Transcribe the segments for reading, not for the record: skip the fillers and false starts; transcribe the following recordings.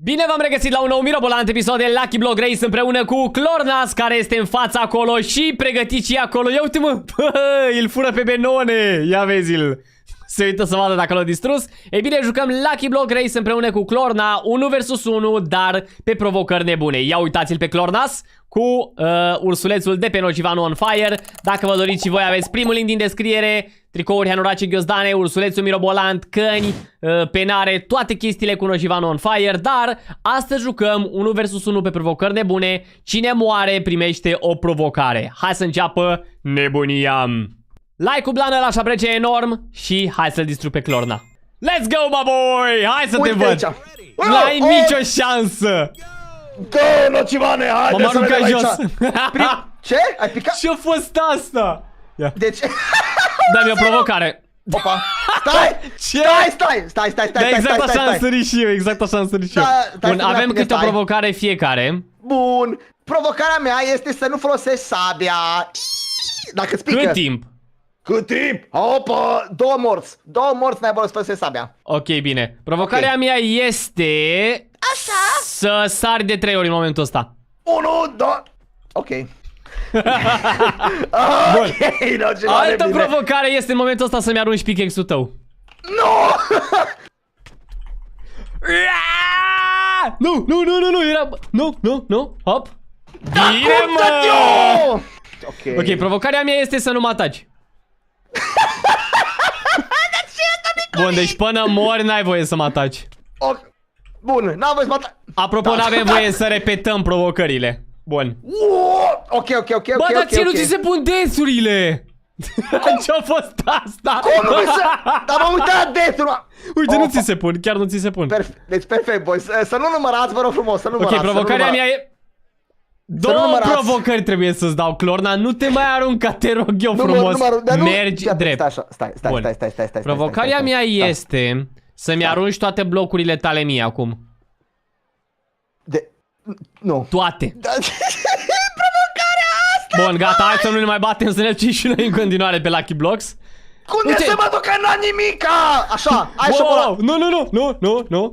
Bine v-am regăsit la un nou mirobolant episod de Lucky Block Race împreună cu Clornas, care este în fața acolo și pregătit și acolo. Ia uite mă, îl fură pe Benone, ia vezi-l. Se uită să vadă dacă l-a distrus. Ei bine, jucăm Lucky Block Race împreună cu Clorna, 1 vs 1, dar pe provocări nebune. Ia uitați-l pe Clornas cu ursulețul de pe Nocivano on Fire. Dacă vă doriți și voi, aveți primul link din descriere. Tricouri, hanorace, ghiozdane, ursulețul mirobolant, căni, penare, toate chestiile cu Nocivano on Fire. Dar astăzi jucăm 1 vs 1 pe provocări nebune. Cine moare primește o provocare. Hai să înceapă nebunia. Like-ul blană l-aș aprecia enorm și hai să-l distrug pe Clorna. Let's go, my boy! Hai să te văd! N-ai nicio șansă! Go, Nocivane, haide să vedem aici! jos! Ce? Ai picat? Ce-a fost asta? Ia. De ce? Dă-mi o provocare. Opa! Stai! Ce? Stai! Da, exact așa am sărit și eu, exact așa am sărit și eu. Bun, avem câte o provocare fiecare. Bun, provocarea mea este să nu folosești sabia. Dacă îți pică. Cât timp? Cât timp? Opa, 2 morți. 2 morți n-ai voie să folosești sabia. Ok, bine. Provocarea mea este... Așa? Să sari de 3 ori în momentul ăsta. 1, 2... Ok. Bun. Altă bine. provocare este în momentul ăsta să-mi arunci pickaxe-ul tău. Nu! Nu, era... Nu, hop. Bine, mă! Ok, provocarea mea este să nu mă ataci. Bun, deci până mori n-ai voie să mă ataci. Bun, n-am voie să mă ataci. Apropo, n-avem voie să repetăm provocările. Bun. Ok. Bă, dar ție nu ți se pun desurile. Ce-a fost asta? Cum nu să... Dar m-am uitat la desul. Uite, nu ți se pun, chiar nu ți se pun. Deci perfect, boys. Să nu numărați, vă rog frumos, să nu numărați. Ok, provocarea mea e... 2 provocări trebuie să-ți dau, Clorna. Nu te mai arunca, te rog eu frumos. Mergi drept. Stai. Provocarea mea este să-mi arunci toate blocurile tale mie acum. Nu. Toate. Provocarea asta! Bun, gata, hai să nu ne mai batem, să ne ducem și noi în continuare pe Lucky Blocks. Cum să mă duc, că n-am nimica? Așa, ai șocolat. Nu.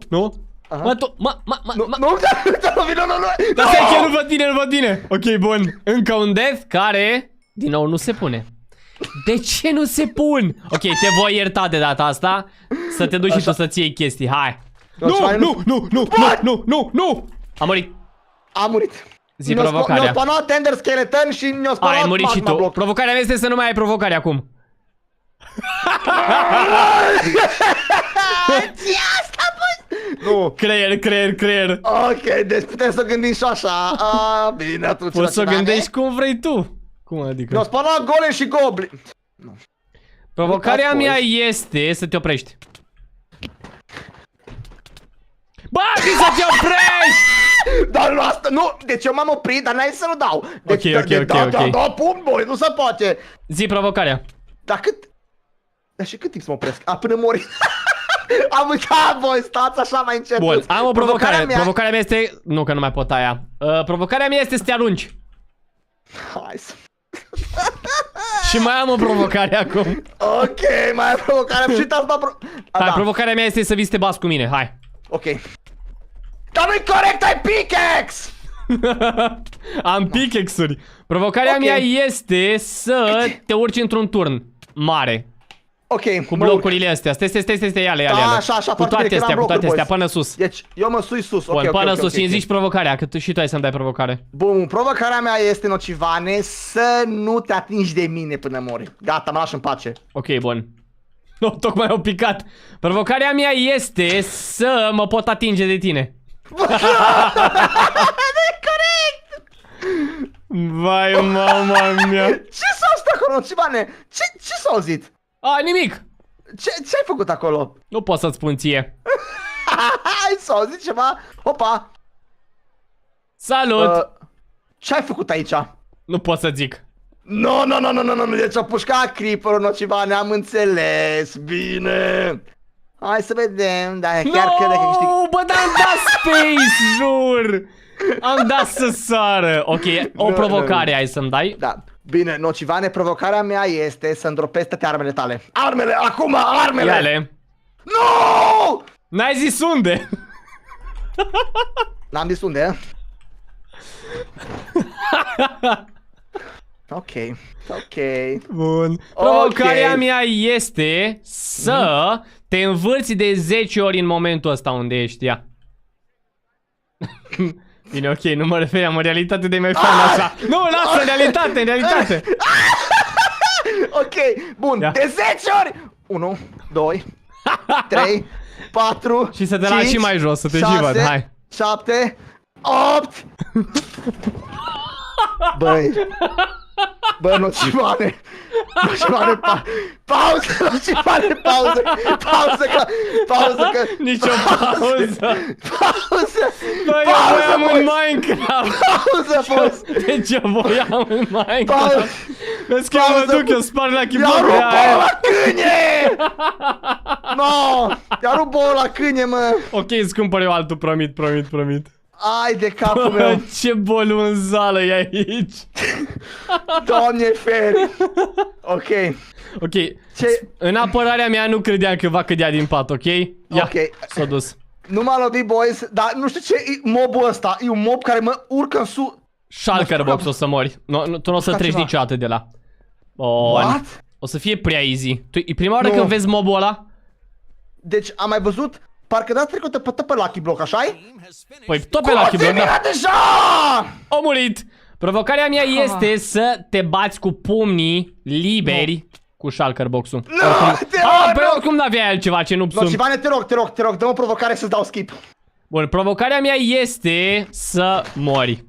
Nu. Dar stai că nu văd tine. Ok, bun. Încă un death care, din nou, nu se pune. De ce nu se pun? Ok, te voi ierta de data asta. Să te duci și tu să-ți iei chestii, hai. Nu. Am murit. Am murit. Zi provocarea. Ne-a spanat Tender Skeleton și ne-a spanat ai murit și tu. Block. Provocarea mea este să nu mai ai provocare acum. Ce asta, bă? Nu. Creier. Ok, deci putem să gândim și așa. Bine, atunci. Poți să gândești cum vrei tu. Cum adică? Ne-a spanat golem și goblin. Provocarea mea este să te oprești. Bă, să te oprești! Dar nu asta, nu, deci eu m-am oprit, dar n-ai să nu dau. Deci, ok. Da, pun, boi, nu se poate. Zi provocarea. Dar și cât timp să mă opresc? Până mori. Am uitat, voi, stați așa mai încet. Bun, am o provocare. Provocarea mea este... Nu, că nu mai pot aia. Provocarea mea este să te arunci. Hai să... Și mai am o provocare acum. Ok, mai am provocarea. Și Hai, provocarea mea este să vii să te bați cu mine, hai. Ok. Dar nu-i corect, ai pickaxe! Am pickaxe-uri. Provocarea mea este să te urci într-un turn mare. Ok, cu blocurile astea. Stai, ale. Așa, cu toate astea, până sus. Deci, eu mă sui sus. Bun, până sus și îmi zici provocarea, că și tu ai să-mi dai provocare. Bun, provocarea mea este, Nocivane, să nu te atingi de mine până mori. Gata, mă lași în pace. Ok, bun. Nu, tocmai au picat. Provocarea mea este să mă pot atinge de tine. Corect! Vai, mama mea. Ce s-a auzit acolo, Nocivane? Ce s-a auzit? Nimic. Ce ai făcut acolo? Nu pot să-ți spun ție. Ai s-a auzit ceva? Opa! Salut! Ce ai făcut aici? Nu pot să zic. Nu, deci a pușcat Creeper-ul, Nocivane, am înțeles, bine. Hai să vedem, dar chiar crede că câștig. Bă, dar am dat space, jur! Am dat să sară. Ok, o provocare ai să-mi dai? Da. Bine, Nocivane, provocarea mea este să îndropezi toate armele tale. Armele, acum, armele! Ia-le. Nu! N-ai zis unde? N-am zis unde. Ok. Bun. Provocarea mea este să te învârți de 10 ori în momentul ăsta unde ești, ia. Bine, ok, nu mă refeream în realitate de mai fan așa. Nu, lasă, în realitate. Ok, bun, de 10 ori! 1, 2, 3, 4, Și să te lași și mai jos, să te 6, și văd, hai. 7, 8. Bă, nocivane, pauză, că... Nici o pauză. Pauză. Bă, eu voiam în Minecraft. Pauză, boss. Deci eu voiam în Minecraft. Vezi că eu mă duc, eu sparg la Ia rup bouă la câine! No, ia rup bouă la câine, mă. Ok, îți cumpăr eu altul, promit. Ai de capul meu. Ce bolunzală e aici. Doamne feri. Ok. Ok, Ce? în apărarea mea nu credeam că va cădea din pat, ok? Ia, Ok. s-a dus. Nu m-a lovit, boys, dar nu știu ce e mobul ăsta. E un mob care mă urcă în sus. Shulker Box o să mori. Tu nu o să treci ceva. niciodată de la. What? O să fie prea easy. E prima oară Nu. când vezi mobul ăla? Deci am mai văzut, parcă data trecută pe Lucky Block, așa-i? Păi tot pe Lucky Block, da. Deja! O murit! Provocarea mea este să te bați cu pumnii liberi cu Shulker Box-ul. Pe oricum n-aveai altceva, ce nu sunt. Nocivane, te rog, dă-mă o provocare să-ți dau skip. Bun, provocarea mea este să mori.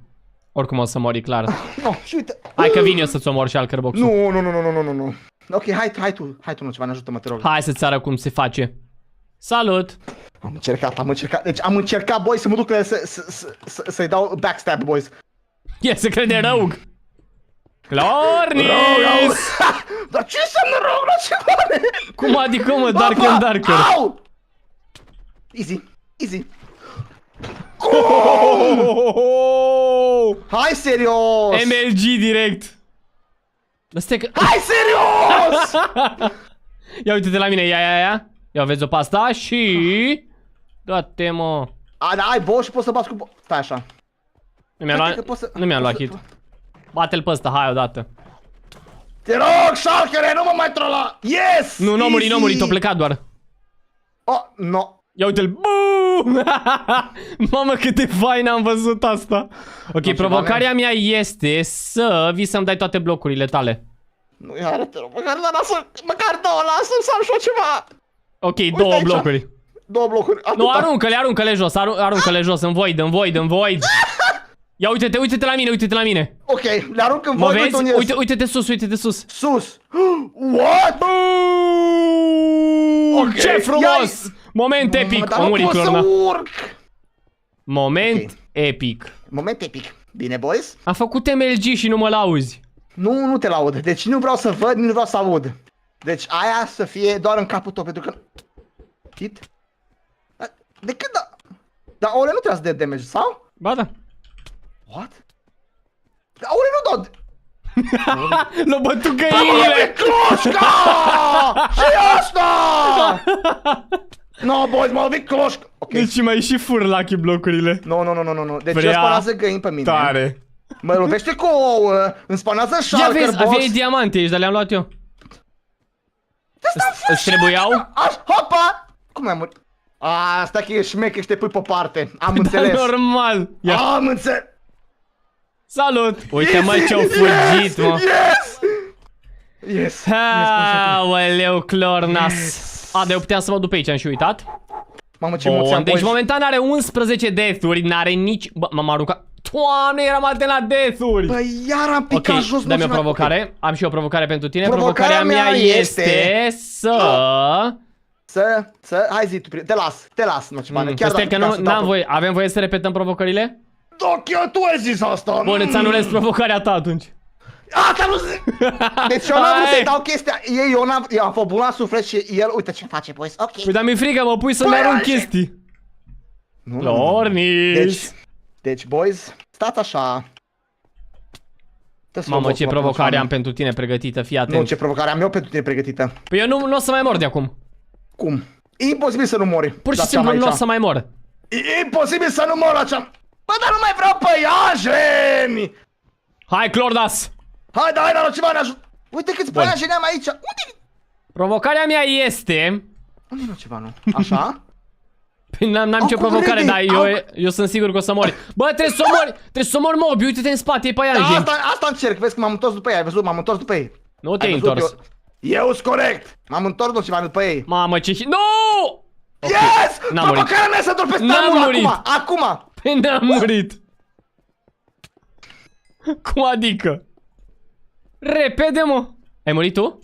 Oricum o să mori, clar. No, și uite. Hai că vin eu să-ți omor Shulker Box-ul. Nu. Ok, hai tu, Nocivane, ajută-mă, te rog. Hai să-ți arăt cum se face. Salut! Am încercat. Deci am încercat, boys, să mă duc la el să-i dau backstab, boys. E să crede răug! Clornis! Dar ce înseamnă rău, Nocivane? Cum adică, mă, Darker and Darker? Au! Easy. Hai, serios! MLG direct! Stai că... Hai, serios! Ia uite-te la mine, ia. Ia vezi o pasta și... Da-te, mă. Da, ai boss și poți să bați cu... Stai așa. Nu mi-am luat hit. Bate-l pe ăsta, hai odată. Te rog, Shulkere, nu mă mai trola! Yes! Nu, n-o murit, o plecat doar. Oh, no. Ia uite-l, boom! Mamă, cât de fain am văzut asta. Ok, provocarea mea este să vii să-mi dai toate blocurile tale. Nu, iară, te rog, măcar două, lasă-mi să am și eu ceva. Ok, două blocuri. Două blocuri, atâta. Nu, aruncă-le jos, aruncă-le jos, în void. Ia uite-te la mine. Ok, le arunc în Mă void, vezi? Uite-te sus. Sus. What? Ok, Ce frumos! Moment epic. Dar nu pot să urc. Moment epic. Moment epic. Bine, boys? A făcut MLG și nu mă lauzi. Nu te laud. Deci nu vreau să văd, nu vreau să aud. Deci aia să fie doar în capul tău, pentru că... Hit? De când da... Dar ore nu trebuie să dea damage, sau? Ba da. What? Dar ore nu dau... L-a bătut găinile! Cloșca! Și asta! No, boys, m-a lovit cloșca! Okay. Deci mai și fur Lucky blocurile. Nu. Deci eu spawnează găini pe mine. Tare. Mă lovește cu ouă, îmi spawnează Shulker Box. Ia vezi, aveai diamante aici, dar le-am luat eu. Îți trebuiau? Hopa! Cum am murit? Asta că e șmecher și te pui pe parte. Am înțeles. Normal. Ia. Am înțeles. Salut! Uite mă ce-au fugit, mă. Yes! Aoleu, Clornas. Dar eu puteam să mă duc pe aici, am și uitat. Mamă, ce mulți am, deci boys. momentan are 11 death-uri, n-are nici... Bă, m-am aruncat. Doamne, eram atent la death-uri. Băi, iar am picat jos. Ok, dă-mi o provocare. Am și o provocare pentru tine. Provocarea mea este hai zi tu, te las, Nocivane. Chiar stai că n-am voie, avem voie să repetăm provocările? Da, tu ai zis asta. Bun, îți anulez provocarea ta atunci. Asta nu zic. Deci eu n-am vrut să-i dau chestia. Eu am fost bun la suflet și el, uite ce face, boys, ok. Păi, dar mi-e frică, mă pui să-mi arunc chestii. Lornis. Deci, boys, stați așa. Mamă, ce provocare am pentru tine pregătită, fii atent. Nu, ce provocare am eu pentru tine pregătită. Păi eu nu o să mai mor de acum. Cum? E imposibil să nu mori. Pur și simplu nu o să mai mor. E imposibil să nu mor la cea... Bă, dar nu mai vreau păianjeni! Hai, Clornas! Hai, da, nociva, ne ajut... Uite câți păianjeni am aici! Unde? Provocarea mea este... Unde e nociva, nu? Așa? Păi n-am nicio provocare, dar eu sunt sigur că o să mori. Bă, trebuie să mori! Trebuie să mori, Mobi, uite-te în spate, e păianjen. Da, asta încerc, vezi că m-am întors după ei, ai văzut? M-am întors după ei. Nu te-ai întors. Eu-s corect! M-am întors nociva după ei. Mamă, ce... Nu! Yes! N-am murit. Provocarea mea să dor pe N-am murit. acum! Păi n-am murit. Cum adică? Repede, mă! Ai murit tu?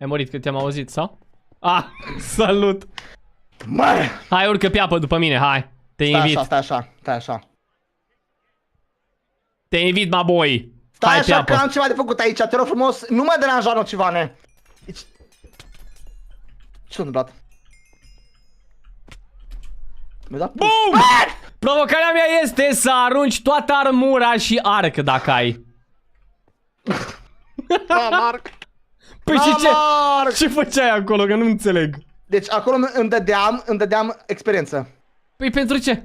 Ai murit că te-am auzit, sau? Ah, salut! Mă! Hai, urcă pe apă după mine, hai! Te invit. Stai așa. Te invit, my boy! Stai Hai pe așa că apă. am ceva de făcut aici, te rog frumos, nu mă deranja nocivane. Ce s-a întâmplat? Mi-a dat Bum! Provocarea mea este să arunci toată armura și arc dacă ai. Da, Marc! Păi Da, și ce? Marc! Ce făceai acolo? Că nu înțeleg. Deci acolo îmi dădeam experiență. Păi pentru ce?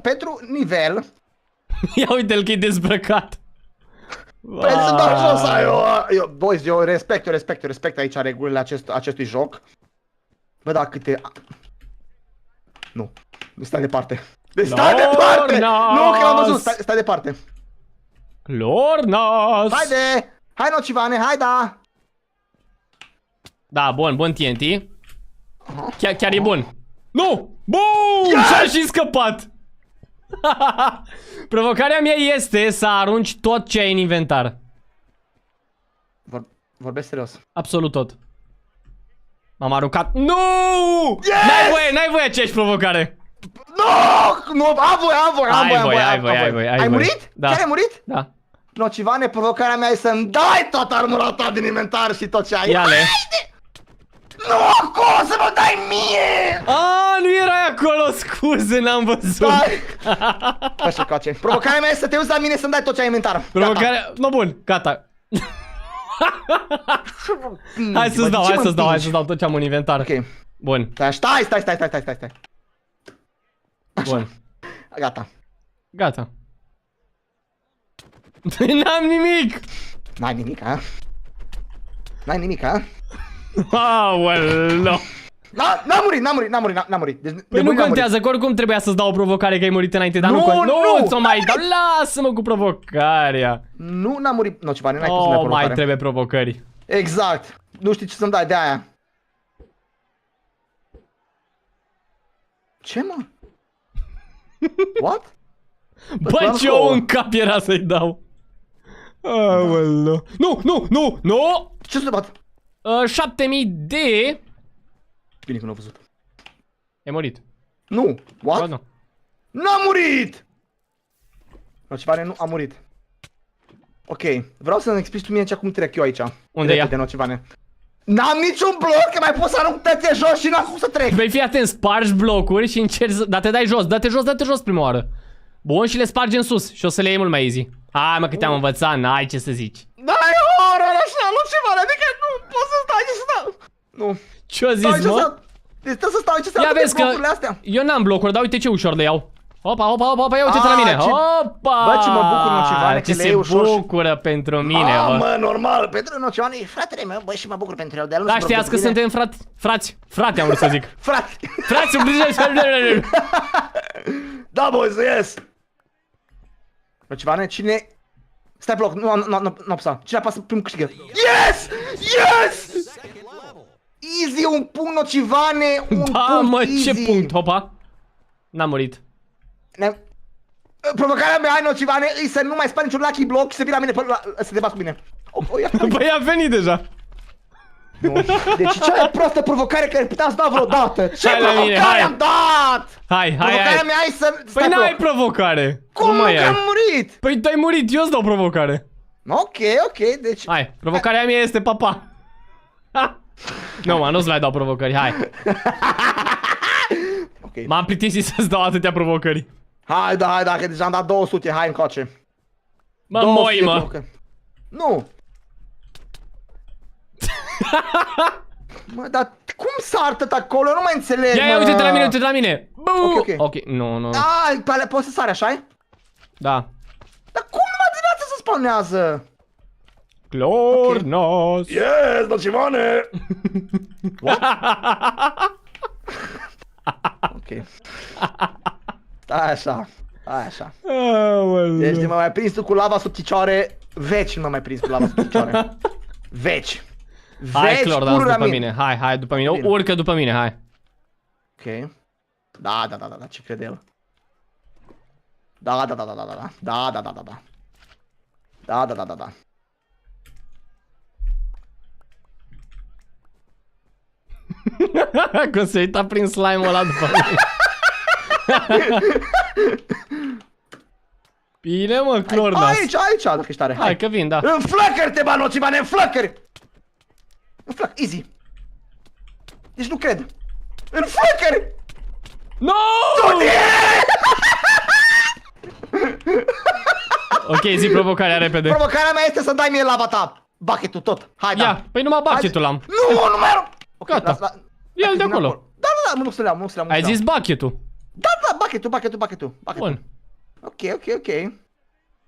Pentru nivel. Ia uite-l că e dezbrăcat. Păi să dau jos, boys, eu respect aici regulile acestui joc. Bă, da, câte... Nu, stai departe. Deci stai departe! Nu, că l-am văzut, stai departe. Clornas! Haide! Hai, nocivane, hai, da! Da, bun TNT. Chiar e bun. Nu! Bum! Yes! Și-a și scăpat. Provocarea mea este să arunci tot ce ai în inventar. Vorbesc serios. Absolut tot. M-am aruncat. Nu! Yes! N-ai voie aceeași provocare. Nu, am voie. Ai murit? Da. Chiar ai murit? Da. Nocivane, provocarea mea e să-mi dai toată armura ta din inventar și tot ce ai. Ia-le. Haide! Nu, acolo să mă dai mie! Nu erai acolo, scuze, n-am văzut. Așa, coace. Provocarea mea e să te uiți la mine să-mi dai tot ce ai în inventar. Provocarea... No, bun, gata. Hai să-ți dau tot ce am în inventar. Ok. Bun. Stai. Bun. Gata. N-am nimic. N-ai nimic, ha? Aoleu. N-am murit. Deci, Păi nu contează, că oricum trebuia să-ți dau o provocare că ai murit înainte, dar nu ți-o mai dau. Lasă-mă cu provocarea. Nu, n-am murit. Nocivane, n-ai cum să-mi dai provocare. Mai trebuie provocări. Exact. Nu știi ce să-mi dai de aia. Ce, mă? What? Bă, ce ou în cap era să-i dau. Aoleu. Nu! Ce s-a bat? 7000 de... Bine că nu am văzut. Ai murit. Nu. What? Nu. N-am murit! Nocivane, nu am murit. Ok, vreau să-mi explici tu mie cum trec eu aici. Unde e? Nocivane. N-am niciun bloc, că mai pot să arunc tățe jos și n-am cum să trec. Păi fii atent, spargi blocuri și încerci să... Dar te dai jos, dă-te jos prima oară. Bun, și le spargi în sus și o să le iei mult mai easy. Hai mă, că te-am învățat, n-ai ce să zici. N-ai horror așa, Nocivane, adică nu pot să stai ce să stau. Nu. Ce-o zis, mă? Deci trebuie să stau aici să ia vezi că astea. eu n-am blocuri, dar uite ce ușor le iau. Opa, ia uite-te la mine. Opa! Bă, ce mă bucur, Nocivane, ce se bucură pentru mine, bă. Mă, normal, pentru Nocivane e fratele meu, bă, și mă bucur pentru el. Da, știați că suntem frați. Frate, am vrut să zic. Frați. Da, boys, yes. Nocivane, cine... Stai bloc, nu apăsa. Cine apasă primul câștigă. Yes! Easy, un punct, Nocivane, un punct easy. Ce punct, hopa? N-am murit. Provocarea mea, Nocivane, e să nu mai spari niciun lucky block și să vii la mine să te bați cu mine. Păi a venit deja. Deci cea mai prostă provocare care puteați da vreodată. Ce provocare am dat? Hai. Provocarea mea e să... Păi n-ai provocare. Cum nu că am murit? Păi tu ai murit, eu îți dau provocare. Ok, deci... Hai, provocarea mea este papa. Nu, mă, nu-ți mai dau provocări, hai. M-am plictisit să-ți dau atâtea provocări. Hai, da, că deja am dat 200, hai încoace. Mă, moi, mă. Nu. Mă, dar Cum sar tot acolo? Nu mai înțeleg, Ia, mă. uite-te la mine, uite-te la mine. Buu! Ok. Ok, nu. Ah, poți să sari, așa-i? Da. Dar cum numai dimineața se spawnează? Clornas. Yes, Nocivane! What? Ok. Stai așa. Stai așa. Deci de mă mai prins tu cu lava sub picioare. Veci nu mă mai prins cu lava sub picioare. Veci. Hai, Clornas, purura după mea. mine. Hai, după mine. Bine. Urcă după mine, hai. Ok. Da, ce crede el? Da. Da. Că se uita prin slime-ul ăla după mine. Bine, mă, Clornas. Aici, dacă ești tare. Hai că vin, da. Înflăcări-te, bă, Nocivane, înflăcări! Easy. Deci nu cred. Înflăcări! No! Ok, zi provocarea repede. Provocarea mea este să dai mie lava ta. Bucket-ul tot. Hai, da. Ia, păi numai bucket-ul l-am. Nu mai rog. Ok, Gata. Ia-l de acolo. Da, nu să le iau, Ai zis bucket-ul. Da, bucket-ul. Bun. Ok.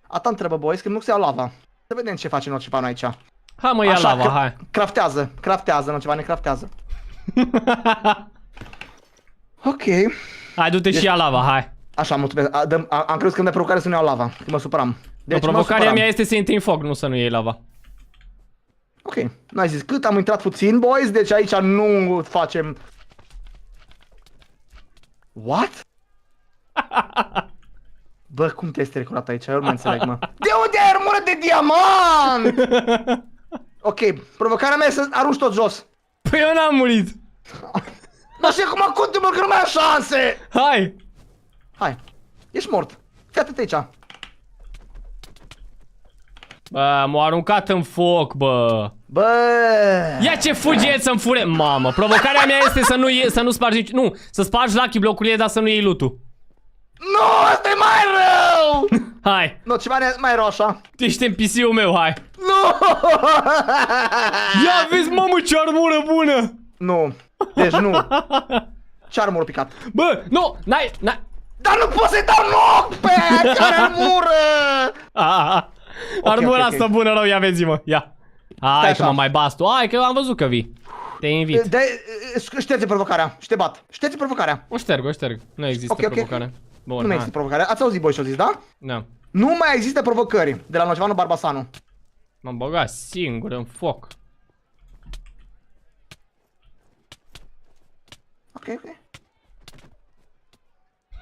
Asta îmi trebuie, boys, că nu se ia lava. Să vedem ce face Nocivan aici. Hai mă, ia lava, hai. Craftează, Nocivane, craftează. Ok. Hai, du-te și ia lava, hai. Așa, mulțumesc. Am crezut că îmi dai provocare să nu iau lava, că mă supăram. Deci, provocarea mea este să intri în foc, nu să nu iei lava. Ok, n-ai zis cât, am intrat puțin, boys, deci aici nu facem... What? Bă, cum te-ai strecurat aici? Eu nu mai înțeleg, mă. De unde ai armură de diamant? Ok, provocarea mea e să arunci tot jos. Păi eu n-am murit. Dar și acum continuă că nu mai am șanse. Hai, ești mort. Fii atât aici. Bă, m-a aruncat în foc, bă. Bă. Ia ce fugeți să-mi fure. Mamă, provocarea mea este să nu spargi nici... Nu, să spargi lucky blocurile, dar să nu iei loot-ul. Nu, asta e mai rău. Hai. Nu, ceva mai rău așa. Tu ești NPC-ul meu, hai. Nu. Ia vezi, mamă, ce armură bună. Nu, deci nu. Ce armură picat? Bă, nu, n-ai... Dar nu pot să-i dau loc pe aia care armură. Armura asta bună rău, ia vezi-mă, ia. Hai că mă mai bas tu, hai că am văzut că vii. Te invit. Șterge provocarea și te bat. Șterge provocarea. O șterg. Nu există provocare. Bun, nu mai există provocare. Ați auzit, boi, ce-o zis, da? Da. Nu mai există provocări de la Nocivanu Barbasanu. M-am băgat singur în foc. Ok.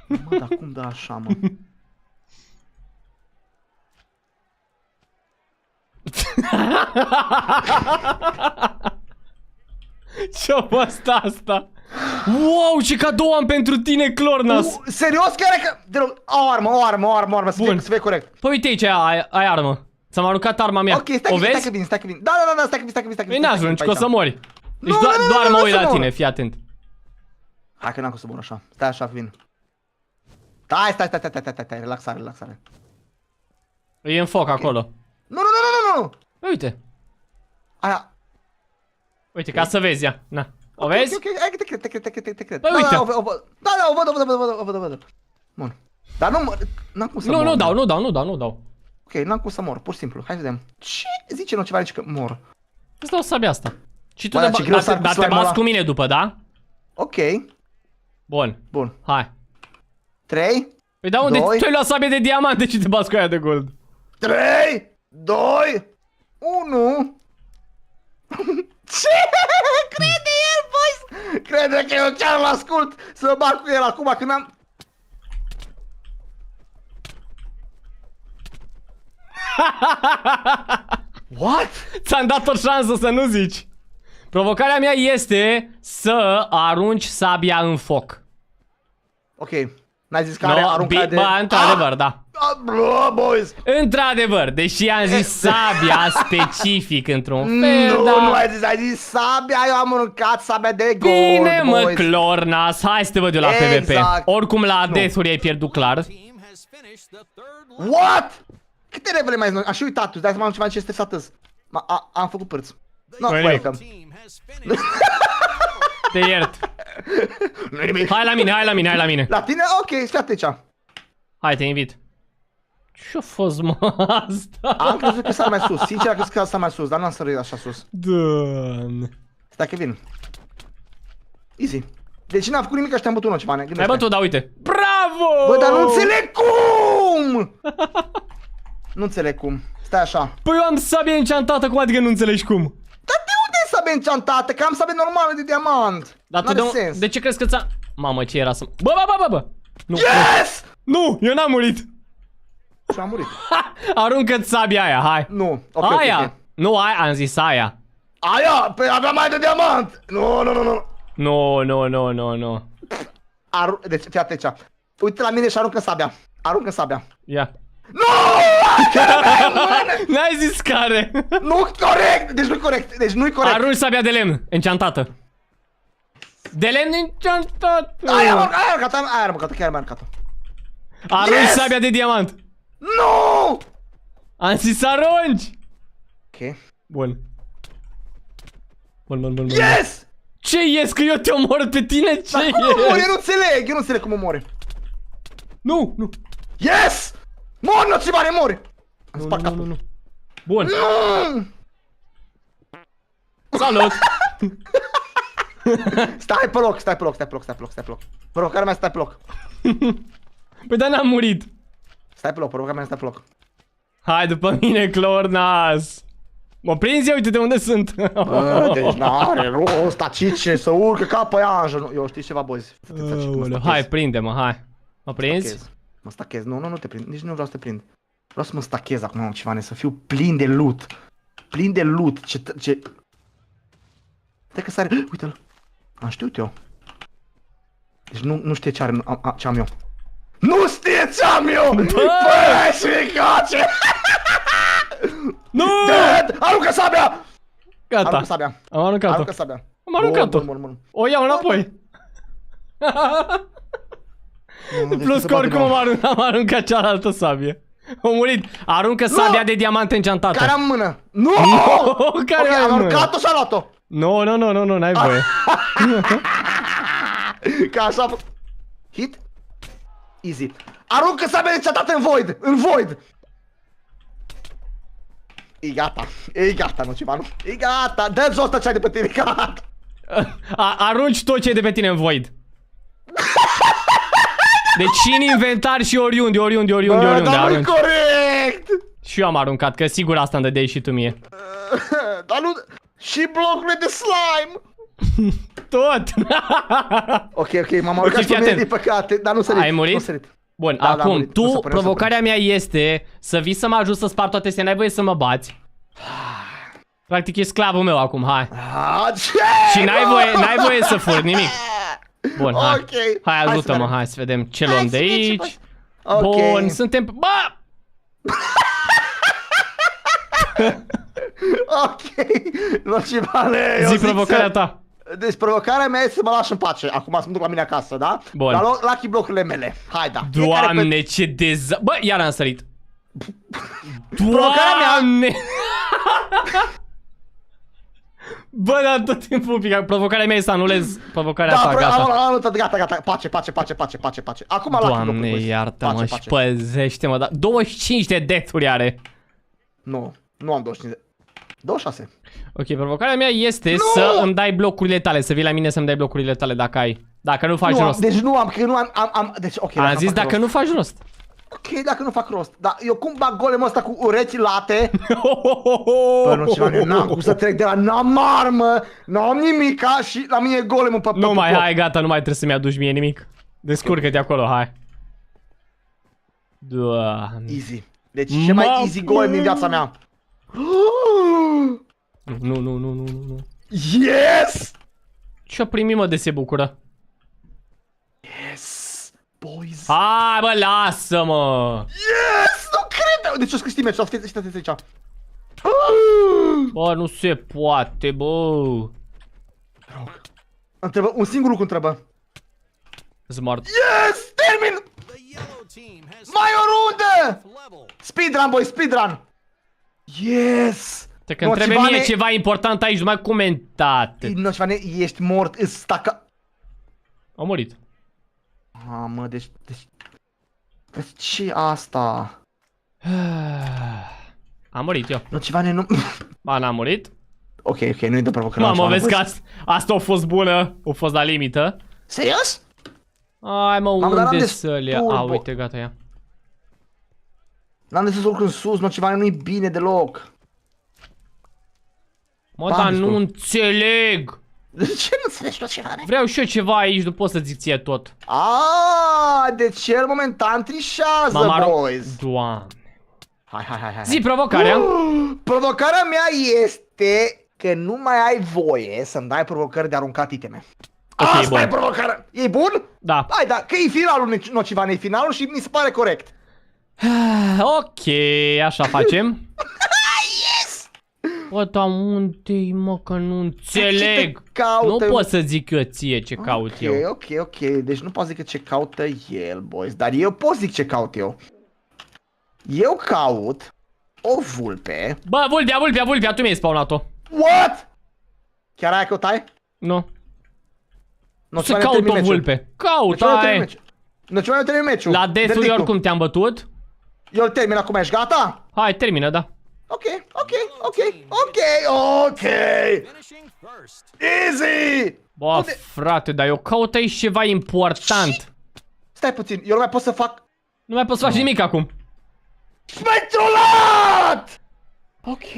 Mă, dar cum da așa, mă? Ce-a fost asta? Wow, ce cadou am pentru tine, Clornas! Serios? Chiar că... O armă, să fie corect. Păi uite aici, ai armă. Ți-am aruncat arma mea. Ok, stai că vin. Da, stai că vin. Păi n-ajungi, că o să mori. Deci doar mă uit la tine, fii atent. Hai că n-am cum să mor așa. Stai așa, vin. Stai, relaxare. E în foc acolo. Nu. Uite. Aia. Uite, ca să vezi ea. Na. O vezi? Ok, hai că te cred. Păi uite. Da, o văd. Bun. Dar n-am cum să mor. Nu dau. Ok, n-am cum să mor, pur și simplu. Hai să vedem. Ce zice nu ceva aici că mor? Îți dau sabia asta. Și tu dar te bați cu mine după, da? Ok. Bun. Hai. 3. Păi da, unde tu ai luat sabie de diamant, de ce te bați cu aia de gold? 3, 2, 1. Ce? Crede el, boys! Crede că eu chiar l-ascult să mă bag cu el acum când am... What? Ți-am dat o șansă să nu zici. Provocarea mea este să arunci sabia în foc. Ok. N-ai zis că are aruncare de... Ba, într-adevăr, da. Bro, boys! Într-adevăr, deși am zis sabia specific într-un fel, da. Nu ai zis sabia, eu am aruncat sabia de gold, Bine, mă, boys. Clornas, hai să te văd eu la PvP. Oricum la death-uri ai pierdut clar. What? Câte levele mai sunt? Aș fi uitat, tu dai seama ceva ce este stresat. Am făcut pârț. No, welcome. Te iert. Nu nimic. Hai la mine, hai la mine, hai la mine. La tine? Ok, stai aici. Hai, te invit. Ce-a fost, mă, asta? Am crezut că s-a mai sus. Sincer, am crezut că s-a mai sus, dar n-am sărit așa sus. Doamne. Stai că vin. Easy. Deci n-am făcut nimic, ăștia am bătut unul ceva, ne Ai gândește. bătut, da, uite. Bravo! Bă, dar nu înțeleg cum! Nu înțeleg cum. Stai așa. Păi eu am sabie enchantată, cum adică nu înțelegi cum? Dar de unde e sabie enchantată? Că am sabie normală de diamant. Dar tu N-are sens. de ce crezi că ți-a... Mamă, ce era să... Bă! Nu, Yes! nu, eu n-am murit. Și am murit. Aruncă-ți sabia aia, hai. Nu. Ok, Aia. ok. Nu, aia, am zis aia. Aia! Păi aveam mai de diamant! Nu. Nu. Deci, fii atent aici. Uite la mine și aruncă sabia. Aruncă sabia. Ia. Nu! N-ai zis care. Nu corect! Deci nu-i corect. Deci nu-i corect. Arunci sabia de lemn, enchantată. De lemn enchantată. Aia am aruncat-o, chiar am aruncat-o. Arunci Yes! sabia de diamant. Nu! Am zis să arunci. Ok. Bun. Yes! Ce ies că eu te omor pe tine? Ce Dar cum mori? ies? Eu nu înțeleg cum mori. Nu. Yes! Mor, nocivane, mori! Am spart capul. Nu. Bun. Nu! Salut. Stai pe loc. Provocarea mea, stai pe loc. Păi dar n-am murit. Stai pe loc, provocarea mea, stai pe loc. Hai după mine, Clornas. Mă prinzi, uite de unde sunt. Bă, deci n-are rost aici să urcă ca pe anjă. Eu știi ceva, boys. Hai, prinde-mă, hai. Mă prinzi? Mă stachez. Nu te prind. Nici nu vreau să te prind. Vreau să mă stachez acum, ceva, să fiu plin de loot. Plin de loot. Ce... Stai că sare. Uite-l. Am știut eu. Deci nu știe ce am eu. Nu știe ce am eu! Băi, șricace! Nu! Dead! Aruncă sabia! Gata. Aruncă sabia. Am aruncat-o. Aruncă sabia. Am aruncat-o. Bun. O iau înapoi. Plus că oricum am aruncat cealaltă sabie. Am murit. Aruncă sabia de diamant enchantată. Care am în mână? Nu! Care Ok, ai în am mână? aruncat-o și am luat-o. Nu, n-ai voie. Ca așa... Hit? Easy. Aruncă sabia enchantată în void. E gata, nu ceva, nu? E gata, dă-mi jos ăsta ce ai de pe tine, gata. Arunci tot ce e de pe tine în void. Deci și în inventar și oriunde Dar nu-i arunci. corect! Și eu am aruncat, că sigur asta îmi dădeai și tu mie. Dar nu... Și blocurile de slime! Tot! Ok, m-am aruncat și pe mine, din păcate, dar nu sărit. Ai murit? Nu sărit. Bun, Da, acum, murit. tu, provocarea mea este să vii să mă ajut să spar toate astea, n-ai voie să mă bați. Practic e sclavul meu acum, hai. Și n-ai voie să furi nimic. Bun, hai. Hai, ajută-mă, hai să vedem ce luăm de aici. Bun, suntem... Bă! Ok, Nocivane, Zi provocarea ta. Deci provocarea mea este să mă lași în pace. Acum să mă duc la mine acasă, da? Bun. Dar lucky blocurile mele. Hai, da. Doamne, ce deza... Bă, iar am sărit. Provocarea mea... Doamne! Bă, dar tot timpul pică. Provocarea mea e să anulez provocarea ta, gata. Gata. Pace. Acum lucky blocurile. Doamne, boys. iartă-mă Pace. și păzește-mă, dar 25 de death-uri are. Nu am 25 de... 26. Ok, provocarea mea este să îmi dai blocurile tale, să vii la mine să-mi dai blocurile tale dacă ai. Dacă nu faci rost. Deci nu am, că nu am... Deci ok. Am zis dacă nu faci rost. Ok, dacă nu fac rost. Dar eu cum bag golemul ăsta cu ureți late? Bă, nu ceva, n-am cum să trec de la... N-am armă, n-am nimica și la mine e golemul pe... Nu mai, hai, gata, nu mai trebuie să-mi aduci mie nimic. Descurcă-te acolo, hai. Doamne. Easy. Deci ce mai easy golem din viața mea. Nu. Yes! Ce-a primit, mă, de se bucură? Yes! Boys! Hai, bă, lasă-mă! Yes! Nu cred! Deci o scris timp, știți aici. Bă, nu se poate, bă. Întrebă, un singur lucru întrebă. Smart. Yes! Termin! Mai o rundă! Speedrun, boy, speedrun! Yes! Te când trebuie mie ceva important aici, numai comentat. Nocivane, ești mort, îți staca... A murit. Mă, deci... Ce asta? Am murit eu. Nocivane, nu... Ba, n-am murit. Ok, nu-i de provocare. Mamă, vezi că asta a fost bună. A fost la limită. Serios? Ai mă, unde să le ia? A, uite, gata, ia. N-am de să urc în sus, Nocivane, nu-i bine deloc. Mă, dar nu înțeleg. De ce nu înțelegi, Nocivane? Vreau și eu ceva aici, nu pot să zic ție tot. Deci el momentan trișează, boys. Doamne. Hai. Zi provocarea. Provocarea mea este că nu mai ai voie să-mi dai provocări de aruncat iteme. Okay, asta e provocarea. E bun? Da. Hai, da, că e finalul, Nocivane, e finalul și mi se pare corect. Ok, așa facem. Yes! Bă, dar unde-i, mă, că nu înțeleg. Nu pot să zic eu ție ce caut eu. Ok, deci nu pot zic ce caută el, boys, dar eu pot zic ce caut eu. Eu caut o vulpe. Bă, vulpea, tu mi-ai spawnat-o. What? Chiar aia căutai? Nu. Să caut o vulpe. Caut-ai. Nocivane, termin meciul. La desuri oricum te-am bătut. Eu îl termin acum, ești gata? Hai, termină, da. Ok. Easy! Bă, frate, dar eu caut aici ceva important. Stai puțin, eu nu mai pot să fac... Nu mai poți să faci nimic acum. Spectrulat!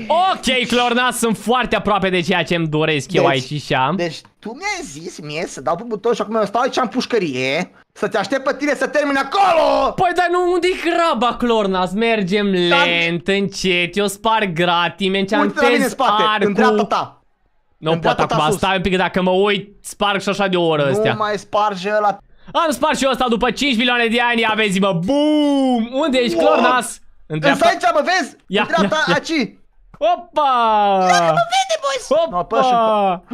Ok, Clornas, sunt foarte aproape de ceea ce îmi doresc eu aici și am. Deci tu mi-ai zis mie să dau pe buton și acum eu stau aici în pușcărie, să te aștept pe tine să termini acolo! Păi dar nu, unde-i graba, Clornas? Mergem lent, încet, eu sparg gratii, me-enchantez arcul. În dreapta ta. Nu pot acum, stai un pic, dacă mă uit, sparg și așa de o oră ăstea. Nu mai sparge ăla. Am spart și eu ăsta după 5 milioane de ani, aveți-mă, boom! Unde ești, Clornas? În dreapta aici, mă vezi? În dreapta, aici. Opa! Mă vede, boys! Opa!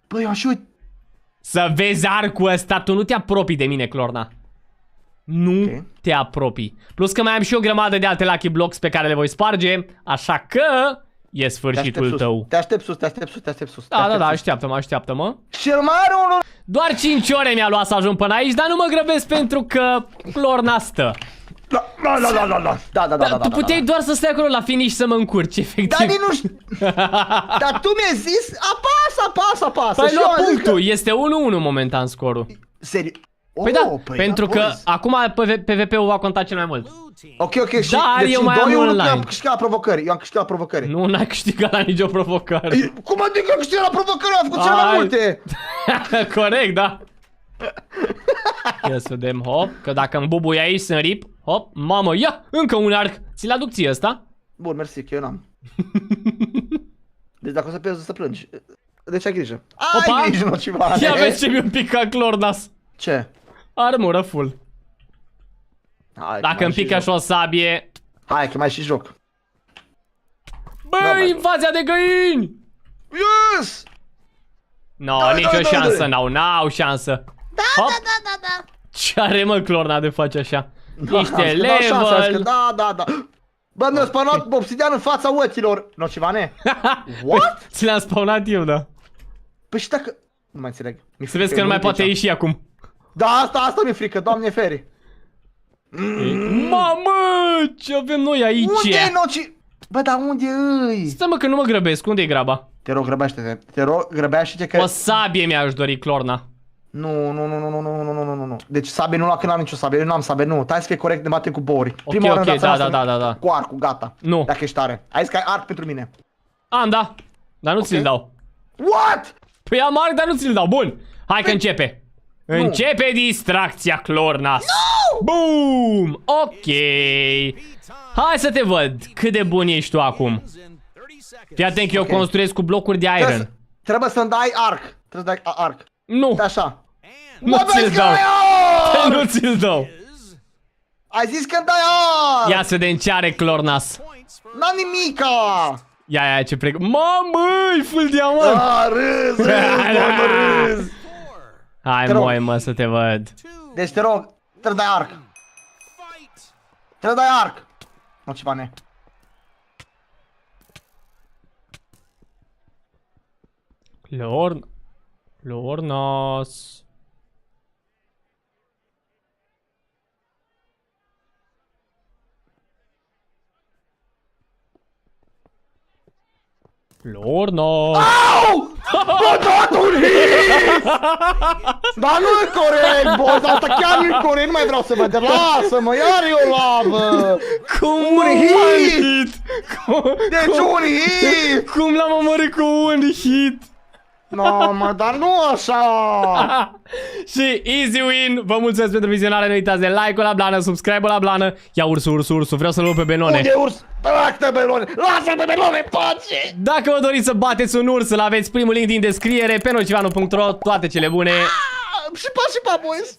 Băi, eu așa uit. Să vezi arcul ăsta, tu nu te apropii de mine, Clorna. Nu te apropii. Plus că mai am și o grămadă de alte Lucky Blocks pe care le voi sparge, așa că e sfârșitul tău. Te aștept sus. Da, așteaptă-mă. Cel mai are unul. Doar 5 ore mi-a luat să ajung până aici, dar nu mă grăbesc pentru că Clorna stă. Da. Tu puteai doar să stai acolo la finish să mă încurci, efectiv. Dar nu știu. Dar tu mi-ai zis, apasă. Păi lua punctul, este 1-1 momentan scorul. Serios? Păi da, pentru că acum PvP-ul va conta cel mai mult. Ok, și dar deci eu mai am online. Eu am câștigat la provocări, Nu, n-ai câștigat la nicio provocare. Cum adică am câștigat la provocări? Am făcut cele mai multe. Corect, da. Ia să vedem, hop, că dacă îmi bubui aici sunt rip. Hop, mamă, ia, încă un arc. Ți-l aduc ție ăsta? Bun, mersi, că eu n-am. Deci dacă o să pierzi, o să plângi. Deci ai grijă. Ai grijă, Nocivane. Ia vezi ce mi-a picat Clornas. Ce? Armură full. Dacă îmi pică și o sabie. Hai, că mai și joc. Băi, invazia de găini! Yes! No, nicio șansă n-au șansă. Da. Ce are, mă, Clorna, de face așa? Niște level. Da. Bă, mi-a spawnat obsidian în fața oților. Nocivane? What? Ți le-am spawnat eu, da. Păi și dacă... Nu mai înțeleg. Să vezi că nu mai poate ieși acum. Da, asta mi-e frică, Doamne feri. Mamă, ce avem noi aici? Unde e Noci? Bă, dar unde îi? Stai, mă, că nu mă grăbesc, unde e graba? Te rog, grăbește-te. Te rog, grăbește-te că... O sabie mi-aș dori, Clorna. Nu. Deci sabie nu lua, că n-am nicio sabie, eu nu am sabie, nu. Tai să fie corect, ne batem cu bouri. Prima oară în viața noastră, da. Cu arcul, gata. Nu. Dacă ești tare. Ai zis că ai arc pentru mine. Am, da. Dar nu ți-l dau. What? Păi am arc, dar nu ți-l dau. Bun. Hai că începe. Începe distracția, Clornas. Boom! Ok. Hai să te văd cât de bun ești tu acum. Fii atent că eu construiesc cu blocuri de iron. Trebuie să-mi dai arc. Trebuie să dai arc. Nu. Așa. Nu ți-l dau. Nu ți-l dau. Ai zis că-mi dai arc. Ia să vedem ce are Clornas. N-am nimica. Ia, ce pregă. Mamă, e full diamant. Râz. Hai, moi, mă, să te văd. Deci te rog, trebuie dai arc. Trebuie dai arc. Nocivane. Clornas. Clornas. Au! Bă, dat un hit! Dar nu e corect, boss, asta chiar nu e corect, nu mai vreau să văd, lasă-mă, iar eu lavă! Cum Un hit! Deci un hit! Cum l-am omorât cu un hit? No, mă, dar nu așa! Și easy win. Vă mulțumesc pentru vizionare. Nu uitați de like-ul la blană, subscribe-ul la blană. Ia ursul. Vreau să-l luăm pe Benone. Unde e urs? Lasă-te, Benone! Lasă-l pe Benone, pace! Dacă vă doriți să bateți un urs, îl aveți primul link din descriere pe nocivanu.ro. Toate cele bune. Și pa, boys!